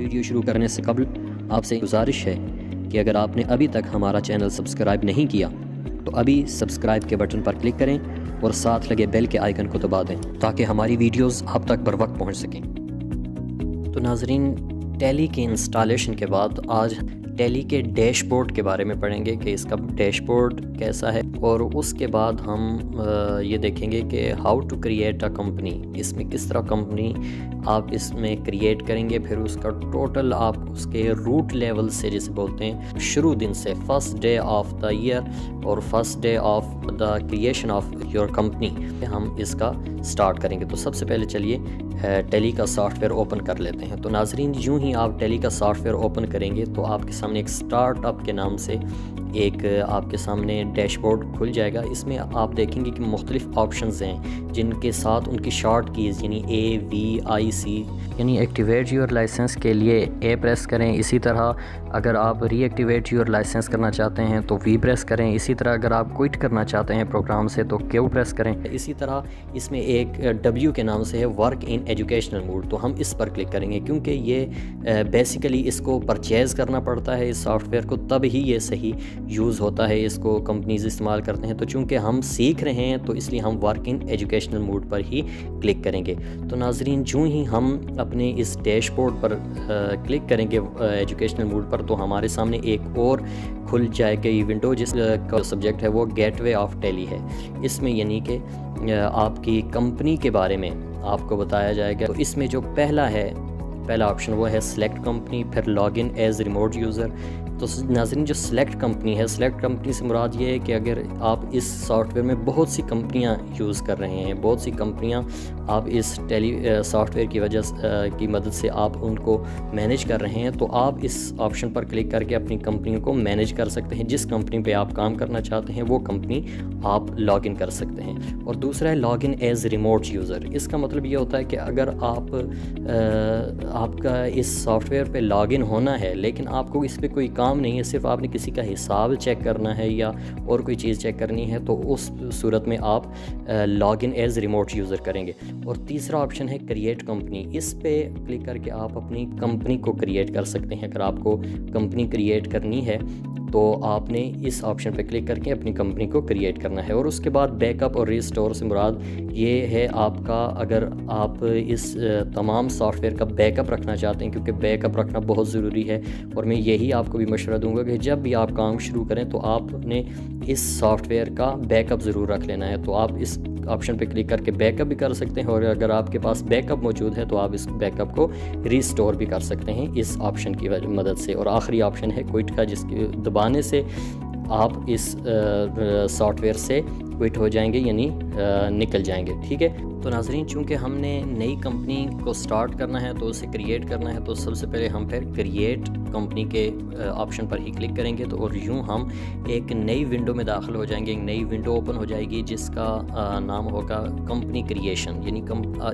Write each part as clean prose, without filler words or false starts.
Video شروع کرنے سے قبل آپ سے گزارش ہے کہ اگر آپ نے ابھی تک ہمارا چینل سبسکرائب نہیں کیا تو ابھی سبسکرائب کے بٹن پر کلک کریں اور ساتھ لگے بیل کے آئیکن کو دبا دیں تاکہ ہماری ویڈیوز آپ تک بر وقت پہنچ سکیں۔ تو ناظرین، ٹیلی کے انسٹالیشن کے بعد آج ٹیلی کے ڈیش بورڈ کے بارے میں پڑھیں گے کہ اس کا ڈیش بورڈ کیسا ہے، اور اس کے بعد ہم یہ دیکھیں گے کہ how to create a company, اس میں کس طرح کمپنی آپ اس میں کریٹ کریں گے، پھر اس کا ٹوٹل آپ اس کے روٹ لیول سے جسے بولتے ہیں شروع دن سے first day of the year اور first day of the creation of your company ہم اس کا سٹارٹ کریں گے۔ تو سب سے پہلے چلیے ٹیلی کا سافٹ ویئر اوپن کر لیتے ہیں۔ تو ناظرین، یوں ہی آپ ٹیلی کا سافٹ ویئر اوپن کریں گے تو آپ کے سامنے ایک سٹارٹ اپ کے نام سے ایک آپ کے سامنے ڈیش بورڈ کھل جائے گا۔ اس میں آپ دیکھیں گے کہ مختلف آپشنز ہیں جن کے ساتھ ان کی شارٹ کیز یعنی AVIC یعنی ایکٹیویٹ یور لائسنس کے لیے A پریس کریں، اسی طرح اگر آپ ری ایکٹیویٹ یور لائسنس کرنا چاہتے ہیں تو V پریس کریں، اسی طرح اگر آپ کوئٹ کرنا چاہتے ہیں پروگرام سے تو Q پریس کریں۔ اسی طرح اس میں ایک W کے نام سے ہے ورک ان ایجوکیشنل موڈ، تو ہم اس پر کلک کریں گے کیونکہ یہ بیسیکلی اس کو پرچیز کرنا پڑتا ہے اس سافٹ ویئر کو، تب ہی یہ صحیح یوز ہوتا ہے، اس کو کمپنیز استعمال کرتے ہیں۔ تو چونکہ ہم سیکھ رہے ہیں تو اس لیے ہم ورک ان ایجوکیشنل موڈ پر ہی کلک کریں گے۔ تو ناظرین، جو ہی ہم اپنے اس ڈیش بورڈ پر کلک کریں گے ایجوکیشنل موڈ پر تو ہمارے سامنے ایک اور کھل جائے گا یہ ونڈو جس کا سبجیکٹ ہے وہ گیٹ وے آف ٹیلی ہے۔ اس میں یعنی کہ آپ کی کمپنی کے بارے میں آپ کو بتایا جائے گا۔ تو اس میں جو پہلا آپشن وہ ہے سلیکٹ کمپنی، پھر log in as remote user. تو ناظرین، جو سلیکٹ کمپنی ہے، سلیکٹ کمپنی سے مراد یہ ہے کہ اگر آپ اس سافٹ ویئر میں بہت سی کمپنیاں یوز کر رہے ہیں، بہت سی کمپنیاں آپ اس ٹیلی سافٹ ویئر کی وجہ کی مدد سے آپ ان کو مینیج کر رہے ہیں، تو آپ اس آپشن پر کلک کر کے اپنی کمپنیوں کو مینیج کر سکتے ہیں۔ جس کمپنی پہ آپ کام کرنا چاہتے ہیں وہ کمپنی آپ لاگ ان کر سکتے ہیں۔ اور دوسرا ہے log in as remote user. اس کا مطلب یہ ہوتا ہے کہ اگر آپ کا اس سافٹ ویئر پہ لاگ ان ہونا ہے لیکن آپ کو اس پہ کوئی کام نہیں ہے، صرف آپ نے کسی کا حساب چیک کرنا ہے یا اور کوئی چیز چیک کرنی ہے، تو اس صورت میں آپ log in as remote user کریں گے۔ اور تیسرا آپشن ہے کریٹ کمپنی۔ اس پہ کلک کر کے آپ اپنی کمپنی کو کریٹ کر سکتے ہیں۔ اگر آپ کو کمپنی کریٹ کرنی ہے تو آپ نے اس آپشن پہ کلک کر کے اپنی کمپنی کو کریٹ کرنا ہے۔ اور اس کے بعد بیک اپ اور ریسٹور سے مراد یہ ہے آپ کا، اگر آپ اس تمام سافٹ ویئر کا بیک اپ رکھنا چاہتے ہیں، کیونکہ بیک اپ رکھنا بہت ضروری ہے، اور میں یہی آپ کو بھی مشورہ دوں گا کہ جب بھی آپ کام شروع کریں تو آپ نے اس سافٹ ویئر کا بیک اپ ضرور رکھ لینا ہے۔ تو آپ اس آپشن پہ کلک کر کے بیک اپ بھی کر سکتے ہیں، اور اگر آپ کے پاس بیک اپ موجود ہے تو آپ اس بیک اپ کو ریسٹور بھی کر سکتے ہیں اس آپشن کی مدد سے۔ اور آخری آپشن ہے کوئٹ کا، جس کے دبانے سے آپ اس سافٹ ویئر سے کوئٹ ہو جائیں گے یعنی نکل جائیں گے، ٹھیک ہے۔ تو ناظرین، چونکہ ہم نے نئی کمپنی کو سٹارٹ کرنا ہے تو اسے کریٹ کرنا ہے، تو سب سے پہلے ہم پھر کریٹ کمپنی کے آپشن پر ہی کلک کریں گے، تو اور یوں ہم ایک نئی ونڈو میں داخل ہو جائیں گے، ایک نئی ونڈو اوپن ہو جائے گی جس کا نام ہوگا کمپنی کریشن، یعنی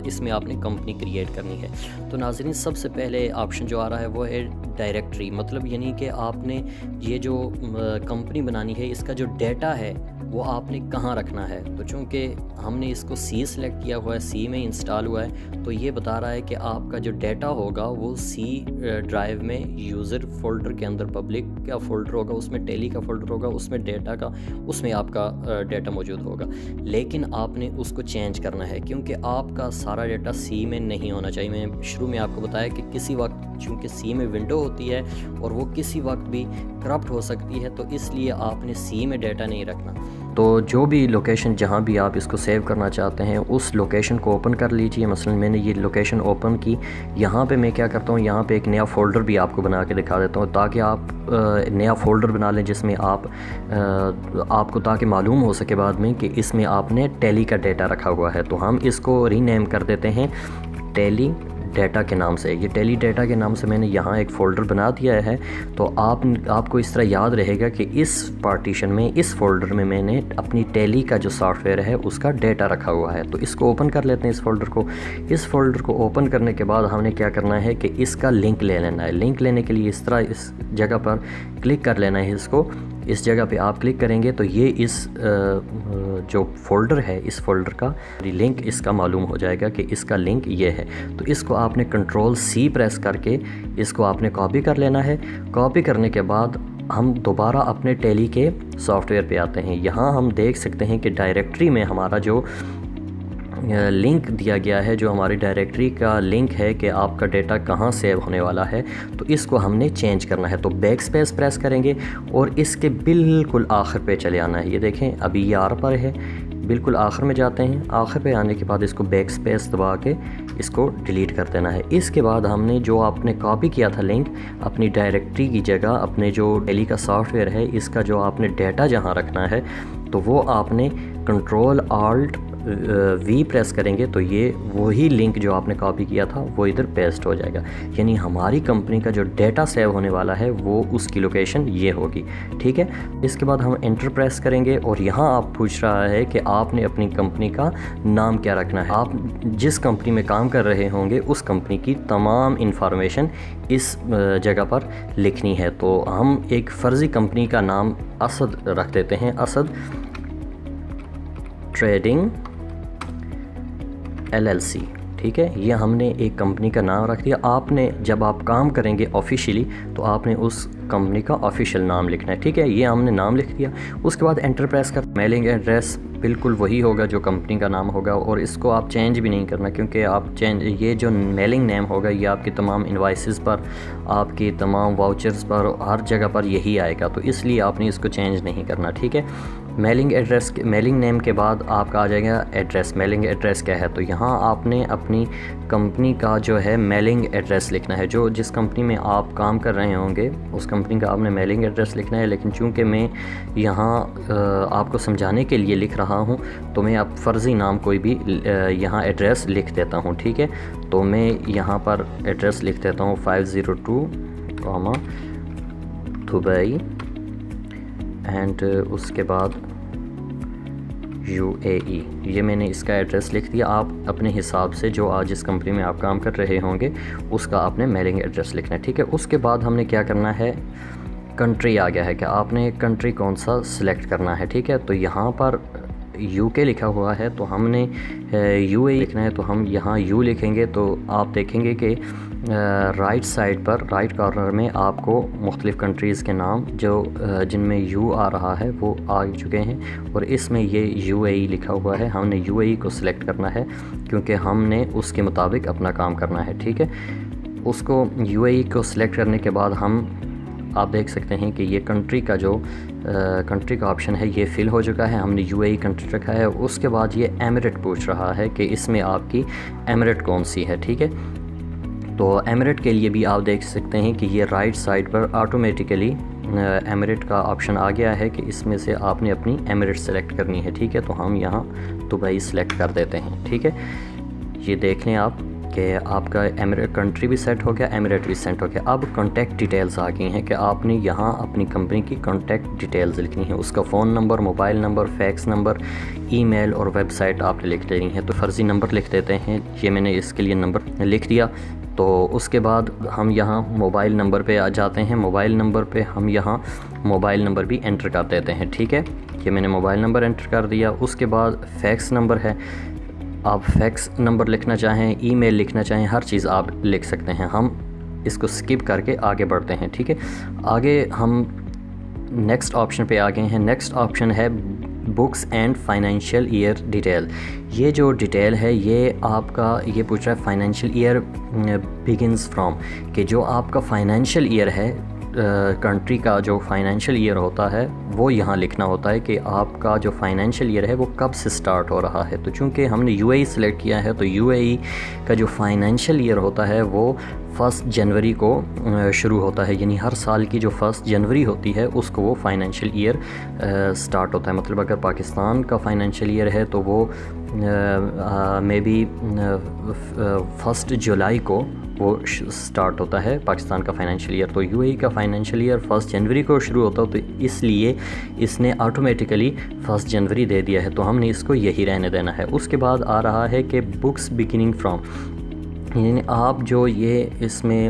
اس میں آپ نے کمپنی کریٹ کرنی ہے۔ تو ناظرین، سب سے پہلے آپشن جو آ رہا ہے وہ ہے ڈائریکٹری، مطلب یعنی کہ آپ نے یہ جو کمپنی بنانی ہے اس کا جو ڈیٹا ہے وہ آپ نے کہاں رکھنا ہے۔ تو چونکہ ہم نے اس کو C سلیکٹ کیا ہوا ہے، C میں انسٹال ہوا ہے، تو یہ بتا رہا ہے کہ آپ کا جو ڈیٹا ہوگا وہ C ڈرائیو میں یوزر فولڈر کے اندر پبلک کا فولڈر ہوگا، اس میں ٹیلی کا فولڈر ہوگا، اس میں ڈیٹا کا، اس میں آپ کا ڈیٹا موجود ہوگا۔ لیکن آپ نے اس کو چینج کرنا ہے کیونکہ آپ کا سارا ڈیٹا C میں نہیں ہونا چاہیے۔ میں شروع میں آپ کو بتایا کہ کسی وقت چونکہ C میں ونڈو ہوتی ہے اور وہ کسی وقت بھی کرپٹ ہو سکتی ہے، تو اس لیے آپ نے C میں ڈیٹا نہیں رکھنا۔ تو جو بھی لوکیشن جہاں بھی آپ اس کو سیو کرنا چاہتے ہیں اس لوکیشن کو اوپن کر لیجئے۔ مثلا میں نے یہ لوکیشن اوپن کی، یہاں پہ میں کیا کرتا ہوں، یہاں پہ ایک نیا فولڈر بھی آپ کو بنا کے دکھا دیتا ہوں تاکہ آپ نیا فولڈر بنا لیں جس میں آپ کو تاکہ معلوم ہو سکے بعد میں کہ اس میں آپ نے ٹیلی کا ڈیٹا رکھا ہوا ہے۔ تو ہم اس کو ری نیم کر دیتے ہیں ٹیلی ڈیٹا کے نام سے۔ یہ ٹیلی ڈیٹا کے نام سے میں نے یہاں ایک فولڈر بنا دیا ہے، تو آپ کو اس طرح یاد رہے گا کہ اس پارٹیشن میں، اس فولڈر میں نے اپنی ٹیلی کا جو سافٹ ویئر ہے اس کا ڈیٹا رکھا ہوا ہے۔ تو اس کو اوپن کر لیتے ہیں، اس فولڈر کو اوپن کرنے کے بعد ہم نے کیا کرنا ہے کہ اس کا لنک لے لینا ہے۔ لنک لینے کے لیے اس طرح اس جگہ پر کلک کر لینا ہے اس کو، اس جگہ پہ آپ کلک کریں گے تو یہ اس جو فولڈر ہے اس فولڈر کا لنک اس کا معلوم ہو جائے گا کہ اس کا لنک یہ ہے. تو اس کو آپ نے کنٹرول سی پریس کر کے اس کو آپ نے کاپی کر لینا ہے. کاپی کرنے کے بعد ہم دوبارہ اپنے ٹیلی کے سافٹ ویئر پہ آتے ہیں. یہاں ہم دیکھ سکتے ہیں کہ ڈائریکٹری میں ہمارا جو لنک دیا گیا ہے، جو ہماری ڈائریکٹری کا لنک ہے کہ آپ کا ڈیٹا کہاں سیو ہونے والا ہے، تو اس کو ہم نے چینج کرنا ہے. تو بیک سپیس پریس کریں گے اور اس کے بالکل آخر پہ چلے آنا ہے. یہ دیکھیں ابھی یہ آر پر ہے، بالکل آخر میں جاتے ہیں. آخر پہ آنے کے بعد اس کو بیک سپیس دبا کے اس کو ڈیلیٹ کر دینا ہے. اس کے بعد ہم نے جو آپ نے کاپی کیا تھا لنک اپنی ڈائریکٹری کی جگہ، اپنے جو ٹیلی کا سافٹ ویئر ہے اس کا جو آپ نے ڈیٹا جہاں رکھنا ہے، تو وہ آپ نے کنٹرول آلٹ وی پریس کریں گے تو یہ وہی لنک جو آپ نے کاپی کیا تھا وہ ادھر پیسٹ ہو جائے گا. یعنی ہماری کمپنی کا جو ڈیٹا سیو ہونے والا ہے وہ اس کی لوکیشن یہ ہوگی. ٹھیک ہے، اس کے بعد ہم انٹر پریس کریں گے اور یہاں آپ پوچھ رہا ہے کہ آپ نے اپنی کمپنی کا نام کیا رکھنا ہے. آپ جس کمپنی میں کام کر رہے ہوں گے اس کمپنی کی تمام انفارمیشن اس جگہ پر لکھنی ہے. تو ہم ایک فرضی کمپنی کا نام اسد رکھ دیتے ہیں، اسد ٹریڈنگ LLC. ٹھیک ہے، یہ ہم نے ایک کمپنی کا نام رکھ دیا. آپ نے جب آپ کام کریں گے آفیشیلی تو آپ نے اس کمپنی کا آفیشیل نام لکھنا ہے. ٹھیک ہے، یہ ہم نے نام لکھ دیا. اس کے بعد انٹر پریس کر میلنگ ایڈریس بالکل وہی ہوگا جو کمپنی کا نام ہوگا، اور اس کو آپ چینج بھی نہیں کرنا کیونکہ یہ جو میلنگ نیم ہوگا یہ آپ کی تمام انوائسز پر، آپ کی تمام واؤچرز پر، ہر جگہ پر یہی آئے گا، تو اس لیے آپ نے اس کو چینج نہیں کرنا. ٹھیک ہے، میلنگ ایڈریس، میلنگ نیم کے بعد آپ کا آ جائے گا ایڈریس. میلنگ ایڈریس کیا ہے؟ تو یہاں آپ نے اپنی کمپنی کا جو ہے میلنگ ایڈریس لکھنا ہے. جو جس کمپنی میں آپ کام کر رہے ہوں گے اس کمپنی کا آپ نے میلنگ ایڈریس لکھنا ہے. لیکن چونکہ میں یہاں آپ کو سمجھانے کے لیے لکھ رہا ہوں تو میں اب فرضی نام کوئی بھی یہاں ایڈریس لکھ دیتا ہوں. ٹھیک ہے، تو میں یہاں پر ایڈریس لکھ دیتا ہوں 502 دبئی اینڈ اس کے بعد UAE. یہ میں نے اس کا ایڈریس لکھ دیا. آپ اپنے حساب سے جو آج جس کمپنی میں آپ کام کر رہے ہوں گے اس کا آپ نے میلنگ ایڈریس لکھنا ہے. ٹھیک ہے، اس کے بعد ہم نے کیا کرنا ہے، کنٹری آ گیا ہے کہ آپ نے کنٹری کون سا سلیکٹ کرنا ہے. ٹھیک ہے، تو یہاں پر UK لکھا ہوا ہے تو ہم نے UAE لکھنا ہے، تو ہم یہاں U لکھیں گے. تو آپ دیکھیں گے کہ رائٹ سائڈ پر رائٹ کارنر میں آپ کو مختلف کنٹریز کے نام جو جن میں U آ رہا ہے وہ آ چکے ہیں، اور اس میں یہ UAE لکھا ہوا ہے. ہم نے UAE کو سلیکٹ کرنا ہے کیونکہ ہم نے اس کے مطابق اپنا کام کرنا ہے. ٹھیک ہے، اس کو UAE کو سلیکٹ کرنے کے بعد آپ دیکھ سکتے ہیں کہ یہ کنٹری کا جو کنٹری کا آپشن ہے یہ فل ہو چکا ہے. ہم نے UAE کنٹری رکھا ہے. اس کے بعد یہ ایمریٹ پوچھ رہا ہے کہ اس میں آپ کی ایمریٹ کون سی ہے. ٹھیک ہے، تو ایمریٹ کے لیے بھی آپ دیکھ سکتے ہیں کہ یہ رائٹ سائڈ پر آٹومیٹیکلی ایمریٹ کا آپشن آ گیا ہے کہ اس میں سے آپ نے اپنی ایمریٹ سلیکٹ کرنی ہے. ٹھیک ہے، تو ہم یہاں دبئی سلیکٹ کر دیتے ہیں. ٹھیک ہے، یہ دیکھ لیں آپ کہ آپ کا ایمریٹ کنٹری بھی سیٹ ہو گیا، ایمریٹ بھی سیٹ ہو گیا. اب کانٹیکٹ ڈیٹیلز آ گئی ہیں کہ آپ نے یہاں اپنی کمپنی کی کانٹیکٹ ڈیٹیلز لکھنی ہے. اس کا phone number, mobile number, fax number, email اور ویب سائٹ آپ نے لکھ دینی ہے. تو فرضی نمبر لکھ دیتے ہیں. یہ میں نے اس کے لیے نمبر لکھ دیا. تو اس کے بعد ہم یہاں موبائل نمبر پہ آ جاتے ہیں. موبائل نمبر پہ ہم یہاں موبائل نمبر بھی انٹر کر دیتے ہیں. ٹھیک ہے، یہ میں نے موبائل نمبر انٹر کر دیا. اس کے بعد فیکس نمبر ہے، آپ فیکس نمبر لکھنا چاہیں، ای میل لکھنا چاہیں، ہر چیز آپ لکھ سکتے ہیں. ہم اس کو سکپ کر کے آگے بڑھتے ہیں. ٹھیک ہے، آگے ہم نیکسٹ آپشن پہ آ گئے ہیں. نیکسٹ آپشن ہے books and financial year detail. یہ جو ڈیٹیل ہے یہ آپ کا یہ پوچھ رہا ہے فائنینشیل ایئر بگنز فرام، کہ جو آپ کا فائنینشیل ایئر ہے کنٹری کا جو فائنینشیل ایئر ہوتا ہے وہ یہاں لکھنا ہوتا ہے کہ آپ کا جو فائنینشیل ایئر ہے وہ کب سے سٹارٹ ہو رہا ہے. تو چونکہ ہم نے UAE سلیکٹ کیا ہے تو UAE کا جو فائنینشیل ایئر ہوتا ہے وہ 1 جنوری کو شروع ہوتا ہے. یعنی ہر سال کی جو 1 جنوری ہوتی ہے اس کو وہ فائنینشیل ایئر سٹارٹ ہوتا ہے. مطلب اگر پاکستان کا فائنینشیل ایئر ہے تو وہ مے بی 1 جولائی کو وہ سٹارٹ ہوتا ہے پاکستان کا فائنینشیل ایئر. تو UAE کا فائنینشیل ایئر 1 جنوری کو شروع ہوتا ہے، تو اس لیے اس نے آٹومیٹیکلی 1 جنوری دے دیا ہے، تو ہم نے اس کو یہی رہنے دینا ہے. اس کے بعد آ رہا ہے کہ بکس بگننگ فرام. یعنی آپ جو یہ اس میں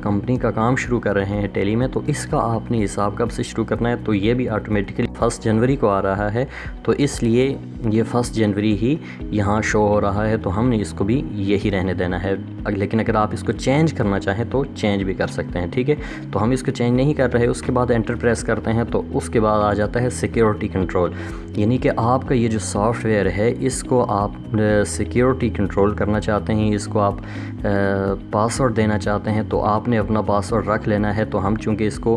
کمپنی کا کام شروع کر رہے ہیں ٹیلی میں، تو اس کا آپ نے حساب کب سے شروع کرنا ہے، تو یہ بھی آٹومیٹکلی 1 جنوری کو آ رہا ہے، تو اس لیے یہ 1 جنوری ہی یہاں شو ہو رہا ہے، تو ہم نے اس کو بھی یہی رہنے دینا ہے۔ لیکن اگر آپ اس کو چینج کرنا چاہیں تو چینج بھی کر سکتے ہیں، ٹھیک ہے۔ تو ہم اس کو چینج نہیں کر رہے، اس کے بعد انٹر پریس کرتے ہیں، تو اس کے بعد آ جاتا ہے سیکیورٹی کنٹرول، یعنی کہ آپ کا یہ جو سافٹ ویئر ہے اس کو آپ سیکیورٹی کنٹرول کرنا چاہتے ہیں، اس کو آپ پاسورڈ دینا چاہتے ہیں، تو آپ نے اپنا پاسورڈ رکھ لینا ہے۔ تو ہم چونکہ اس کو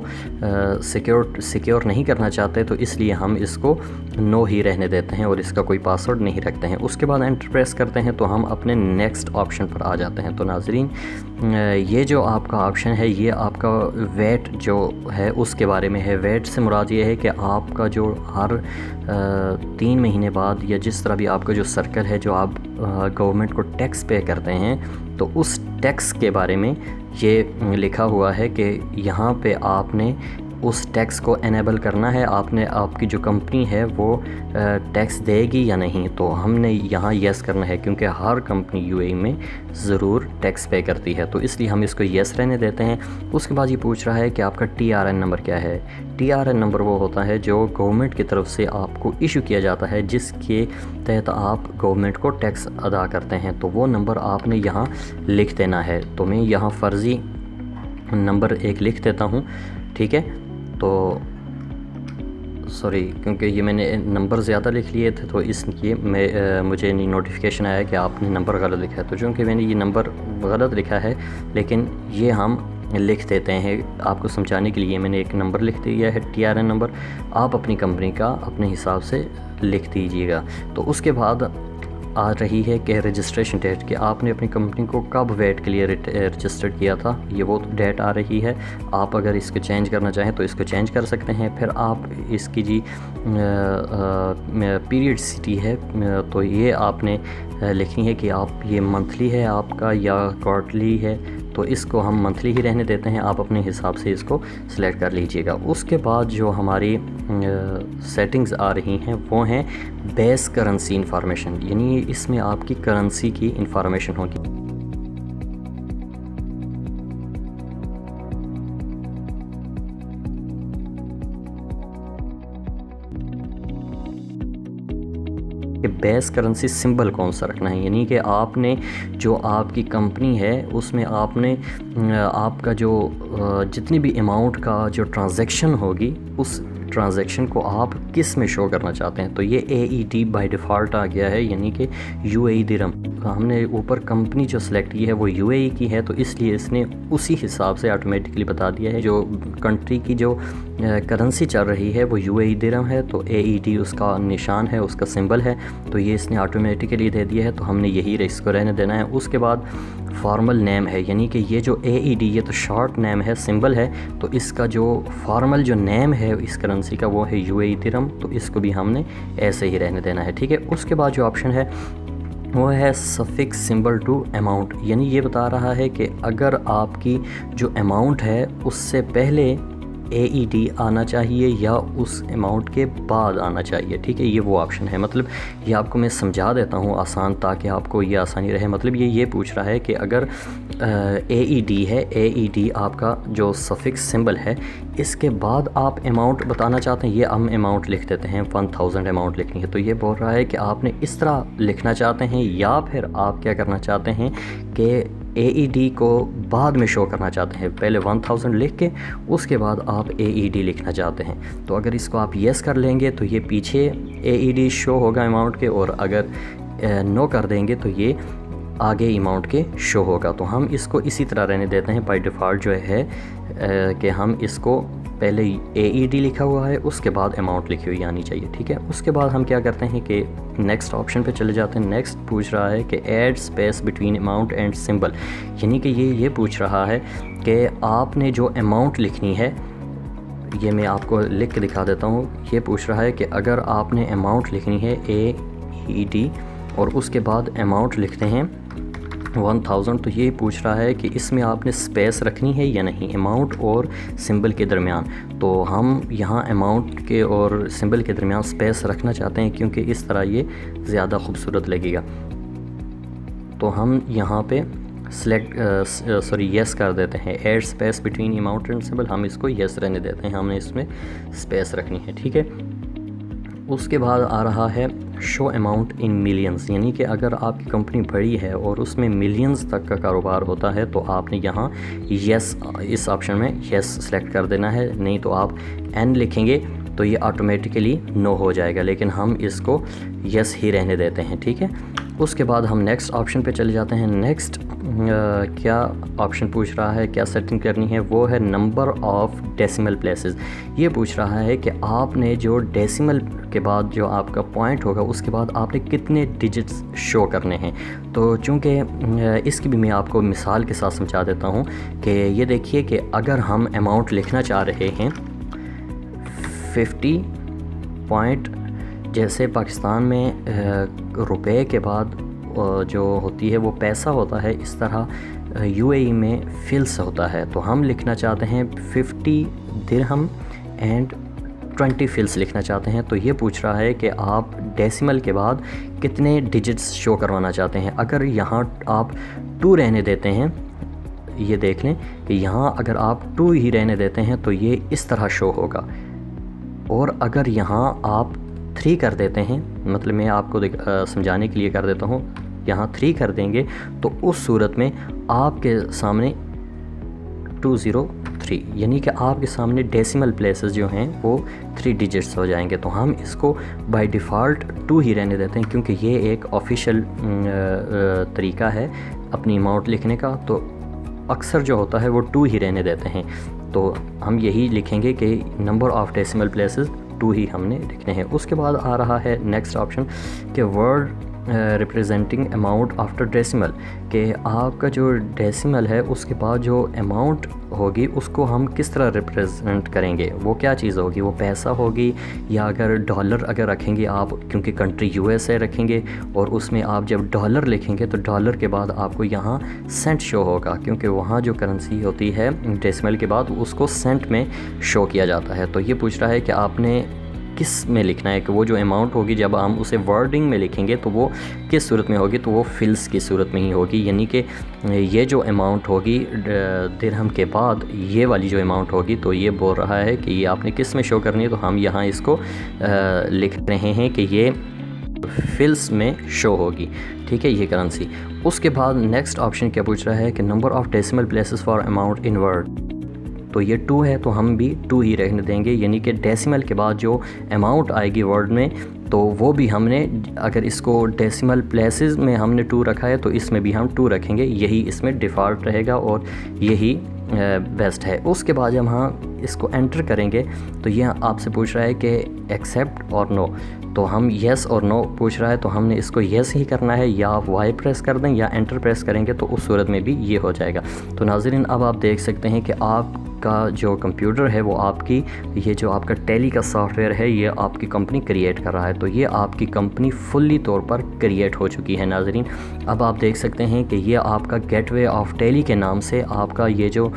سیکیور نہیں کرنا چاہتے، تو اس لیے ہم اس کو نو ہی رہنے دیتے ہیں اور اس کا کوئی پاسورڈ نہیں رکھتے ہیں۔ اس کے بعد انٹر پریس کرتے ہیں تو ہم اپنے نیکسٹ آپشن پر آ جاتے ہیں۔ تو ناظرین، یہ جو آپ کا آپشن ہے یہ آپ کا ویٹ جو ہے اس کے بارے میں ہے۔ ویٹ سے مراد یہ ہے کہ آپ کا جو ہر 3 مہینے بعد یا جس طرح بھی آپ کا جو سرکل ہے جو آپ گورنمنٹ کو ٹیکس پے کرتے ہیں، تو اس ٹیکس کے بارے میں یہ لکھا ہوا ہے کہ یہاں پہ آپ نے اس ٹیکس کو انیبل کرنا ہے، آپ کی جو کمپنی ہے وہ ٹیکس دے گی یا نہیں۔ تو ہم نے یہاں یس کرنا ہے کیونکہ ہر کمپنی یو اے میں ضرور ٹیکس پے کرتی ہے، تو اس لیے ہم اس کو یس رہنے دیتے ہیں۔ اس کے بعد یہ پوچھ رہا ہے کہ آپ کا TRN نمبر کیا ہے۔ TRN نمبر وہ ہوتا ہے جو گورنمنٹ کی طرف سے آپ کو ایشو کیا جاتا ہے، جس کے تحت آپ گورنمنٹ کو ٹیکس ادا کرتے ہیں، تو وہ نمبر آپ نے یہاں لکھ دینا ہے۔ تو میں یہاں فرضی نمبر 1 لکھ دیتا ہوں، ٹھیک ہے۔ تو سوری، کیونکہ یہ میں نے نمبر زیادہ لکھ لیے تھے، تو اس لیے مجھے نوٹیفیکیشن آیا کہ آپ نے نمبر غلط لکھا ہے۔ تو چونکہ میں نے یہ نمبر غلط لکھا ہے، لیکن یہ ہم لکھ دیتے ہیں آپ کو سمجھانے کے لیے۔ میں نے ایک نمبر لکھ دیا ہے TRN نمبر، آپ اپنی کمپنی کا اپنے حساب سے لکھ دیجیے گا۔ تو اس کے بعد آ رہی ہے کہ رجسٹریشن ڈیٹ، کہ آپ نے اپنی کمپنی کو کب ویٹ کے لیے رجسٹر کیا تھا، یہ وہ ڈیٹ آ رہی ہے۔ آپ اگر اس کو چینج کرنا چاہیں تو اس کو چینج کر سکتے ہیں۔ پھر آپ اس کی پیریڈسٹی ہے، تو یہ آپ نے لکھنی ہے کہ آپ یہ منتھلی ہے آپ کا یا کوارٹرلی ہے، تو اس کو ہم منتھلی ہی رہنے دیتے ہیں، آپ اپنے حساب سے اس کو سلیکٹ کر لیجئے گا۔ اس کے بعد جو ہماری سیٹنگز آ رہی ہیں وہ ہیں بیس کرنسی انفارمیشن، یعنی اس میں آپ کی کرنسی کی انفارمیشن ہوگی۔ کہ بیس کرنسی سمبل کون سا رکھنا ہے، یعنی کہ آپ نے جو آپ کی کمپنی ہے اس میں آپ نے آپ کا جو جتنی بھی اماؤنٹ کا جو ٹرانزیکشن ہوگی اس ٹرانزیکشن کو آپ کس میں شو کرنا چاہتے ہیں۔ تو یہ AED بائی ڈیفالٹ آ گیا ہے، یعنی کہ UAE درہم۔ ہم نے اوپر کمپنی جو سلیکٹ کی ہے وہ UAE کی ہے، تو اس لیے اس نے اسی حساب سے آٹومیٹکلی بتا دیا ہے۔ جو کنٹری کی جو کرنسی چل رہی ہے وہ UAE درہم ہے، تو AED اس کا نشان ہے، اس کا سمبل ہے، تو یہ اس نے آٹومیٹکلی دے دیا ہے، تو ہم نے یہی اس کو رہنے دینا ہے۔ اس کے بعد فارمل نیم ہے، یعنی کہ یہ جو AED یہ تو شارٹ نیم ہے، سمبل ہے، تو اس کا جو فارمل جو نیم ہے اس کرنسی کا وہ ہے UAE درہم، تو اس کو بھی ہم نے ایسے ہی رہنے دینا ہے، ٹھیک ہے۔ اس کے بعد جو آپشن ہے وہ ہے سفکس سمبل ٹو اماؤنٹ، یعنی یہ بتا رہا ہے کہ اگر آپ کی جو اماؤنٹ ہے اس سے پہلے AED آنا چاہیے یا اس اماؤنٹ کے بعد آنا چاہیے، ٹھیک ہے۔ یہ وہ آپشن ہے، مطلب یہ آپ کو میں سمجھا دیتا ہوں آسان تاکہ آپ کو یہ آسانی رہے۔ مطلب یہ پوچھ رہا ہے کہ اگر AED ہے، AED آپ کا جو سفکس سمبل ہے، اس کے بعد آپ اماؤنٹ بتانا چاہتے ہیں، یہ ہم اماؤنٹ لکھ دیتے ہیں، 1000 اماؤنٹ لکھنی ہے، تو یہ بول رہا ہے کہ آپ نے اس طرح لکھنا چاہتے ہیں یا پھر آپ کیا کرنا چاہتے ہیں کہ AED کو بعد میں شو کرنا چاہتے ہیں، پہلے 1000 لکھ کے اس کے بعد آپ AED لکھنا چاہتے ہیں۔ تو اگر اس کو آپ یس کر لیں گے تو یہ پیچھے AED شو ہوگا اماؤنٹ کے، اور اگر نو کر دیں گے تو یہ آگے اماؤنٹ کے شو ہوگا۔ تو ہم اس کو اسی طرح رہنے دیتے ہیں بائی ڈیفالٹ جو ہے کہ ہم اس کو پہلے AED لکھا ہوا ہے اس کے بعد اماؤنٹ لکھی ہوئی آنی چاہیے، ٹھیک ہے۔ اس کے بعد ہم کیا کرتے ہیں کہ نیکسٹ آپشن پہ چلے جاتے ہیں۔ نیکسٹ پوچھ رہا ہے کہ add space between amount and symbol, یعنی کہ یہ پوچھ رہا ہے کہ آپ نے جو اماؤنٹ لکھنی ہے، یہ میں آپ کو لکھ کے دکھا دیتا ہوں۔ یہ پوچھ رہا ہے کہ اگر آپ نے اماؤنٹ لکھنی ہے AED اور اس کے بعد اماؤنٹ لکھتے ہیں 1000، تو یہ پوچھ رہا ہے کہ اس میں آپ نے سپیس رکھنی ہے یا نہیں اماؤنٹ اور سمبل کے درمیان۔ تو ہم یہاں اماؤنٹ کے اور سمبل کے درمیان سپیس رکھنا چاہتے ہیں کیونکہ اس طرح یہ زیادہ خوبصورت لگے گا۔ تو ہم یہاں پہ یس کر دیتے ہیں. Add space between amount and symbol, ہم اس کو یس رہنے دیتے ہیں, ہم نے اس میں اسپیس رکھنی ہے, ٹھیک ہے. اس کے بعد آ رہا ہے شو اماؤنٹ ان ملینز, یعنی کہ اگر آپ کی کمپنی بڑی ہے اور اس میں ملینز تک کا کاروبار ہوتا ہے تو آپ نے یہاں یس, اس آپشن میں یس سلیکٹ کر دینا ہے, نہیں تو آپ این لکھیں گے تو یہ آٹومیٹیکلی نو ہو جائے گا, لیکن ہم اس کو یس ہی رہنے دیتے ہیں, ٹھیک ہے. اس کے بعد ہم نیکسٹ آپشن پہ چلے جاتے ہیں. نیکسٹ کیا آپشن پوچھ رہا ہے, کیا سیٹنگ کرنی ہے, وہ ہے نمبر آف ڈیسیمل پلیسز. یہ پوچھ رہا ہے کہ آپ نے جو ڈیسیمل کے بعد جو آپ کا پوائنٹ ہوگا اس کے بعد آپ نے کتنے ڈیجٹس شو کرنے ہیں. تو چونکہ اس کی بھی میں آپ کو مثال کے ساتھ سمجھا دیتا ہوں کہ یہ دیکھیے کہ اگر ہم اماؤنٹ لکھنا چاہ رہے ہیں 50 پوائنٹ, جیسے پاکستان میں روپے کے بعد جو ہوتی ہے وہ پیسہ ہوتا ہے, اس طرح یو اے ای میں فلس ہوتا ہے. تو ہم لکھنا چاہتے ہیں 50 درہم اینڈ 20 فلس لکھنا چاہتے ہیں. تو یہ پوچھ رہا ہے کہ آپ ڈیسیمل کے بعد کتنے ڈیجٹس شو کروانا چاہتے ہیں. اگر یہاں آپ 2 رہنے دیتے ہیں, یہ دیکھ لیں کہ یہاں اگر آپ 2 ہی رہنے دیتے ہیں تو یہ اس طرح شو ہوگا, اور اگر یہاں آپ 3 کر دیتے ہیں, مطلب میں آپ کو سمجھانے کے لیے کر دیتا ہوں, یہاں 3 کر دیں گے تو اس صورت میں آپ کے سامنے 203, یعنی کہ آپ کے سامنے ڈیسیمل پلیسز جو ہیں وہ 3 ڈیجٹس ہو جائیں گے. تو ہم اس کو بائی ڈیفالٹ 2 ہی رہنے دیتے ہیں, کیونکہ یہ ایک آفیشیل طریقہ ہے اپنی اماؤنٹ لکھنے کا. تو اکثر جو ہوتا ہے وہ 2 ہی رہنے دیتے ہیں. تو ہم یہی لکھیں گے کہ نمبر آف ڈیسیمل پلیسز 2 ہی ہم نے لکھنے ہیں. اس کے بعد آ رہا ہے نیکسٹ آپشن کہ ورڈ ریپریزنٹنگ اماؤنٹ آفٹر ڈیسیمل, کہ آپ کا جو ڈیسیمل ہے اس کے بعد جو اماؤنٹ ہوگی اس کو ہم کس طرح ریپریزنٹ کریں گے, وہ کیا چیز ہوگی, وہ پیسہ ہوگی یا اگر ڈالر اگر رکھیں گے آپ, کیونکہ کنٹری یو ایس اے رکھیں گے اور اس میں آپ جب ڈالر لکھیں گے تو ڈالر کے بعد آپ کو یہاں سینٹ شو ہوگا, کیونکہ وہاں جو کرنسی ہوتی ہے ڈیسیمل کے بعد اس کو سینٹ میں شو کیا جاتا ہے. تو یہ پوچھ رہا ہے کہ آپ نے کس میں لکھنا ہے, کہ وہ جو اماؤنٹ ہوگی جب ہم اسے ورڈنگ میں لکھیں گے تو وہ کس صورت میں ہوگی, تو وہ فلس کی صورت میں ہی ہوگی. یعنی کہ یہ جو اماؤنٹ ہوگی درہم کے بعد یہ والی جو اماؤنٹ ہوگی, تو یہ بول رہا ہے کہ یہ آپ نے کس میں شو کرنی ہے, تو ہم یہاں اس کو لکھ رہے ہیں کہ یہ فلس میں شو ہوگی, ٹھیک ہے, یہ کرنسی. اس کے بعد نیکسٹ آپشن کیا پوچھ رہا ہے کہ number of decimal places for amount in word. تو یہ 2 ہے تو ہم بھی 2 ہی رہنے دیں گے, یعنی کہ ڈیسیمل کے بعد جو اماؤنٹ آئے گی ورڈ میں تو وہ بھی ہم نے, اگر اس کو ڈیسیمل پلیسز میں ہم نے 2 رکھا ہے تو اس میں بھی ہم 2 رکھیں گے, یہی اس میں ڈیفالٹ رہے گا اور یہی بیسٹ ہے. اس کے بعد جب ہم اس کو انٹر کریں گے تو یہ آپ سے پوچھ رہا ہے کہ ایکسیپٹ اور نو, تو ہم یس اور نو پوچھ رہا ہے تو ہم نے اس کو یس ہی کرنا ہے, یا آپ وائی پریس کر دیں یا انٹر پریس کریں گے تو اس صورت میں بھی یہ ہو جائے گا. تو ناظرین اب آپ دیکھ سکتے ہیں کہ آپ کا جو کمپیوٹر ہے وہ آپ کی, یہ جو آپ کا ٹیلی کا سافٹ ویئر ہے یہ آپ کی کمپنی کریٹ کر رہا ہے. تو یہ آپ کی کمپنی فلی طور پر کریٹ ہو چکی ہے ناظرین. اب آپ دیکھ سکتے ہیں کہ یہ آپ کا گیٹ وے آف ٹیلی کے نام سے آپ کا یہ جو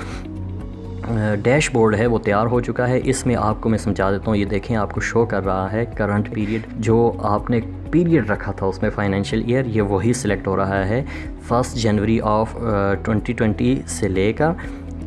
ڈیش بورڈ ہے وہ تیار ہو چکا ہے. اس میں آپ کو میں سمجھا دیتا ہوں, یہ دیکھیں آپ کو شو کر رہا ہے کرنٹ پیریڈ, جو آپ نے پیریڈ رکھا تھا اس میں فائنینشیل ایئر, یہ وہی سلیکٹ ہو رہا ہے 1 جنوری آف 2020 سے لے کر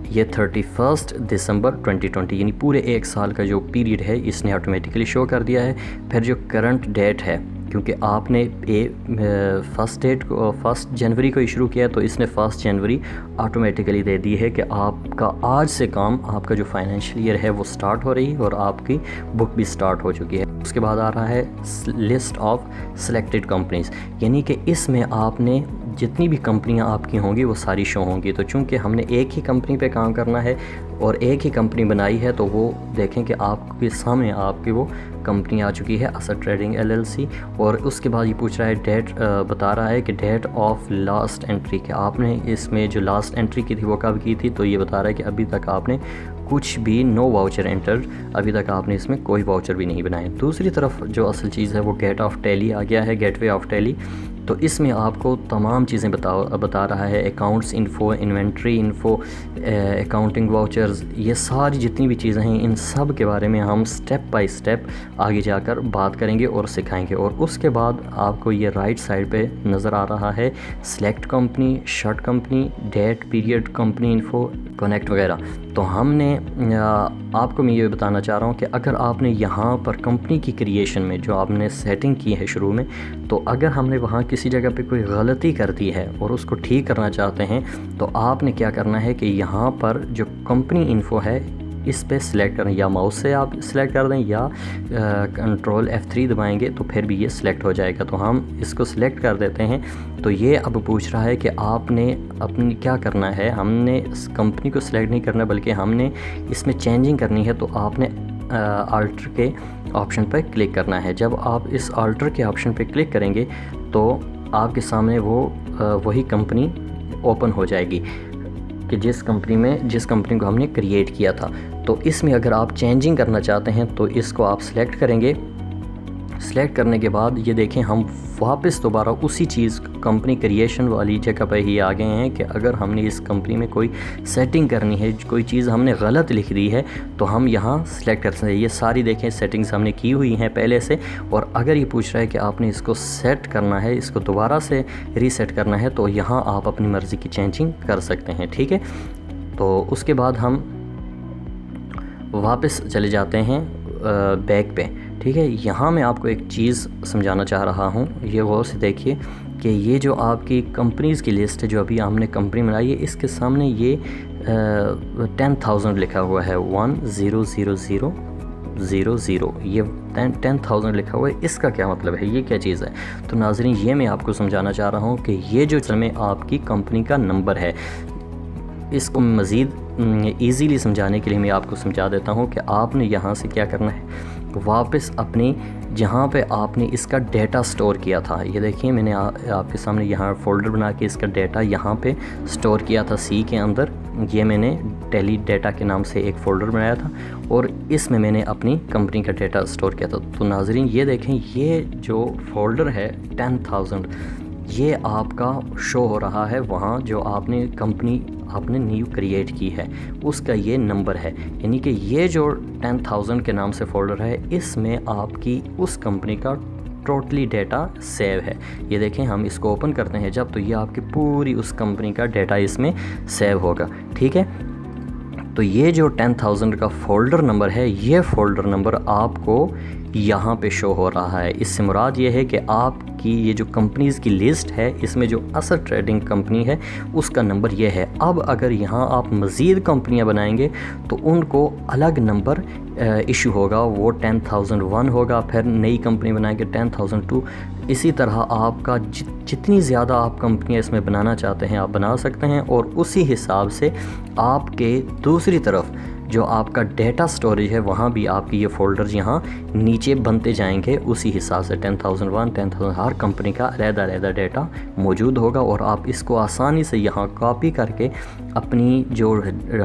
یہ 31 دسمبر 2020, یعنی پورے 1 سال کا جو پیریڈ ہے اس نے آٹومیٹکلی شو کر دیا ہے. پھر جو کرنٹ ڈیٹ ہے, کیونکہ آپ نے 1 جنوری کو ہی شروع کیا تو اس نے 1 جنوری آٹومیٹکلی دے دی ہے کہ آپ کا آج سے کام, آپ کا جو فائنینشیل ایئر ہے وہ سٹارٹ ہو رہی ہے اور آپ کی بک بھی سٹارٹ ہو چکی ہے. اس کے بعد آ رہا ہے لسٹ آف سلیکٹڈ کمپنیز, یعنی کہ اس میں آپ نے جتنی بھی کمپنیاں آپ کی ہوں گی وہ ساری شو ہوں گی. تو چونکہ ہم نے ایک ہی کمپنی پہ کام کرنا ہے اور ایک ہی کمپنی بنائی ہے تو وہ دیکھیں کہ آپ کے سامنے آپ کی وہ کمپنی آ چکی ہے اسد ٹریڈنگ LLC. اور اس کے بعد یہ پوچھ رہا ہے ڈیٹ, بتا رہا ہے کہ ڈیٹ آف لاسٹ انٹری, کہ آپ نے اس میں جو لاسٹ انٹری کی تھی وہ کب کی تھی. تو یہ بتا رہا ہے کہ ابھی تک آپ نے کچھ بھی نو واؤچر انٹر, ابھی تک آپ نے اس میں کوئی واؤچر بھی نہیں بنائے. دوسری طرف جو اصل چیز ہے وہ گیٹ آف ٹیلی آ گیا ہے, گیٹ وے آف ٹیلی. تو اس میں آپ کو تمام چیزیں بتا رہا ہے، accounts info, inventory info, accounting vouchers, یہ ساری جتنی بھی چیزیں ہیں ان سب کے بارے میں ہم سٹیپ بائی سٹیپ آگے جا کر بات کریں گے اور سکھائیں گے۔ اور اس کے بعد آپ کو یہ رائٹ سائڈ پہ نظر آ رہا ہے select company, shut company, date, period, company info, connect وغیرہ۔ تو ہم نے آپ کو میں یہ بتانا چاہ رہا ہوں کہ اگر آپ نے یہاں پر کمپنی کی کریشن میں جو آپ نے سیٹنگ کی ہے شروع میں، تو اگر ہم نے وہاں کسی جگہ پہ کوئی غلطی کر دی ہے اور اس کو ٹھیک کرنا چاہتے ہیں، تو آپ نے کیا کرنا ہے کہ یہاں پر جو کمپنی انفو ہے اس پہ سلیکٹ کریں، یا ماؤس سے آپ سلیکٹ کر دیں یا کنٹرول F3 دبائیں گے تو پھر بھی یہ سلیکٹ ہو جائے گا۔ تو ہم اس کو سلیکٹ کر دیتے ہیں۔ تو یہ اب پوچھ رہا ہے کہ آپ نے اپنی کیا کرنا ہے، ہم نے اس کمپنی کو سلیکٹ نہیں کرنا بلکہ ہم نے اس میں چینجنگ کرنی ہے۔ تو آپ نے آلٹر کے آپشن پہ کلک کرنا ہے۔ جب آپ اس آلٹر کے آپشن پہ کلک کریں گے تو آپ کے سامنے وہی کمپنی اوپن ہو جائے گی کہ جس کمپنی کو ہم نے کریٹ کیا تھا۔ تو اس میں اگر آپ چینجنگ کرنا چاہتے ہیں تو اس کو آپ سلیکٹ کریں گے۔ سلیکٹ کرنے کے بعد یہ دیکھیں ہم واپس دوبارہ اسی چیز کمپنی کریشن والی جگہ پہ ہی آ گئے ہیں کہ اگر ہم نے اس کمپنی میں کوئی سیٹنگ کرنی ہے، کوئی چیز ہم نے غلط لکھ دی ہے تو ہم یہاں سلیکٹ کر سکتے ہیں۔ یہ ساری دیکھیں سیٹنگز ہم نے کی ہوئی ہیں پہلے سے، اور اگر یہ پوچھ رہا ہے کہ آپ نے اس کو سیٹ کرنا ہے، اس کو دوبارہ سے ریسیٹ کرنا ہے، تو یہاں آپ اپنی مرضی کی چینجنگ کر سکتے ہیں، ٹھیک ہے۔ تو اس کے بعد ہم واپس چلے جاتے ہیں بیک پہ، ٹھیک ہے۔ یہاں میں آپ کو ایک چیز سمجھانا چاہ رہا ہوں، یہ غور سے دیکھیے کہ یہ جو آپ کی کمپنیز کی لسٹ ہے جو ابھی ہم نے کمپنی بنائی ہے، اس کے سامنے یہ 10,000 لکھا ہوا ہے، 100000، یہ 10,000 لکھا ہوا ہے۔ اس کا کیا مطلب ہے، یہ کیا چیز ہے؟ تو ناظرین یہ میں آپ کو سمجھانا چاہ رہا ہوں کہ یہ جو اصل میں آپ کی کمپنی کا نمبر ہے، اس کو مزید ایزیلی سمجھانے کے لیے میں آپ کو سمجھا دیتا ہوں کہ آپ نے یہاں سے کیا کرنا ہے، واپس اپنی جہاں پہ آپ نے اس کا ڈیٹا سٹور کیا تھا، یہ دیکھیں میں نے آپ کے سامنے یہاں فولڈر بنا کے اس کا ڈیٹا یہاں پہ سٹور کیا تھا سی کے اندر۔ یہ میں نے ٹیلی ڈیٹا کے نام سے ایک فولڈر بنایا تھا اور اس میں نے اپنی کمپنی کا ڈیٹا سٹور کیا تھا۔ تو ناظرین یہ دیکھیں یہ جو فولڈر ہے 10,000، یہ آپ کا شو ہو رہا ہے وہاں جو آپ نے کمپنی آپ نے نیو کریٹ کی ہے، اس کا یہ نمبر ہے، یعنی کہ یہ جو 10,000 کے نام سے فولڈر ہے اس میں آپ کی اس کمپنی کا ٹوٹلی ڈیٹا سیو ہے۔ یہ دیکھیں ہم اس کو اوپن کرتے ہیں جب، تو یہ آپ کی پوری اس کمپنی کا ڈیٹا اس میں سیو ہوگا، ٹھیک ہے۔ تو یہ جو 10,000 کا فولڈر نمبر ہے، یہ فولڈر نمبر آپ کو یہاں پہ شو ہو رہا ہے۔ اس سے مراد یہ ہے کہ آپ کی یہ جو کمپنیز کی لسٹ ہے اس میں جو اصل ٹریڈنگ کمپنی ہے اس کا نمبر یہ ہے۔ اب اگر یہاں آپ مزید کمپنیاں بنائیں گے تو ان کو الگ نمبر ایشو ہوگا، وہ 10,001 ہوگا، پھر نئی کمپنی بنائیں گے 10,002۔ اسی طرح آپ کا جتنی زیادہ آپ کمپنیاں اس میں بنانا چاہتے ہیں آپ بنا سکتے ہیں، اور اسی حساب سے آپ کے دوسری طرف جو آپ کا ڈیٹا سٹوریج ہے وہاں بھی آپ کی یہ فولڈرز یہاں نیچے بنتے جائیں گے اسی حساب سے 10,001 10,000 ہر کمپنی کا علیحدہ ڈیٹا موجود ہوگا، اور آپ اس کو آسانی سے یہاں کاپی کر کے اپنی جو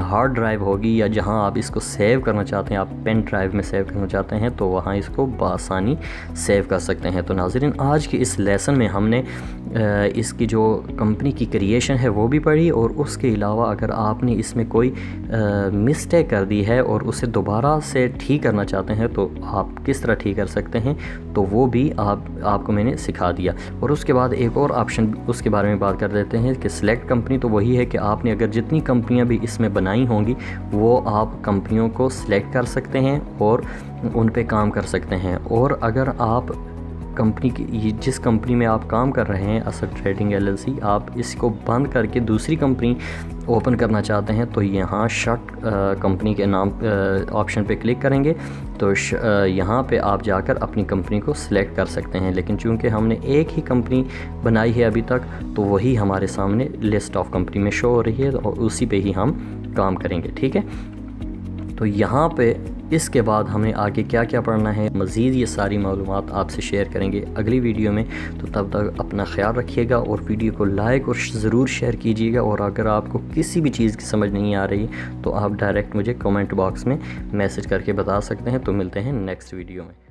ہارڈ ڈرائیو ہوگی یا جہاں آپ اس کو سیو کرنا چاہتے ہیں، آپ پین ڈرائیو میں سیو کرنا چاہتے ہیں تو وہاں اس کو بآسانی سیو کر سکتے ہیں۔ تو ناظرین آج کے اس لیسن میں ہم نے اس کی جو کمپنی کی کریشن ہے وہ بھی پڑھی، اور اس کے علاوہ اگر آپ نے اس میں کوئی مسٹیک کر دی ہے اور اسے دوبارہ سے ٹھیک کرنا چاہتے ہیں تو آپ کس طرح ٹھیک کر سکتے ہیں، تو وہ بھی آپ کو میں نے سکھا دیا۔ اور اس کے بعد ایک اور آپشن اس کے بارے میں بات کر دیتے ہیں کہ سلیکٹ کمپنی، تو وہی ہے کہ آپ نے اگر جتنی کمپنیاں بھی اس میں بنائی ہوں گی وہ آپ کمپنیوں کو سلیکٹ کر سکتے ہیں اور ان پہ کام کر سکتے ہیں۔ اور اگر آپ کمپنی کی جس کمپنی میں آپ کام کر رہے ہیں اسد ٹریڈنگ LLC، آپ اس کو بند کر کے دوسری کمپنی اوپن کرنا چاہتے ہیں تو یہاں شٹ کمپنی کے نام آپشن پہ کلک کریں گے تو یہاں پہ آپ جا کر اپنی کمپنی کو سلیکٹ کر سکتے ہیں، لیکن چونکہ ہم نے ایک ہی کمپنی بنائی ہے ابھی تک تو وہی ہمارے سامنے لسٹ آف کمپنی میں شو ہو رہی ہے اور اسی پہ ہی ہم کام کریں گے، ٹھیک ہے۔ تو یہاں پہ اس کے بعد ہمیں آگے کیا کیا پڑھنا ہے، مزید یہ ساری معلومات آپ سے شیئر کریں گے اگلی ویڈیو میں۔ تو تب تک اپنا خیال رکھیے گا اور ویڈیو کو لائک اور ضرور شیئر کیجیے گا، اور اگر آپ کو کسی بھی چیز کی سمجھ نہیں آ رہی تو آپ ڈائریکٹ مجھے کمنٹ باکس میں میسج کر کے بتا سکتے ہیں۔ تو ملتے ہیں نیکسٹ ویڈیو میں۔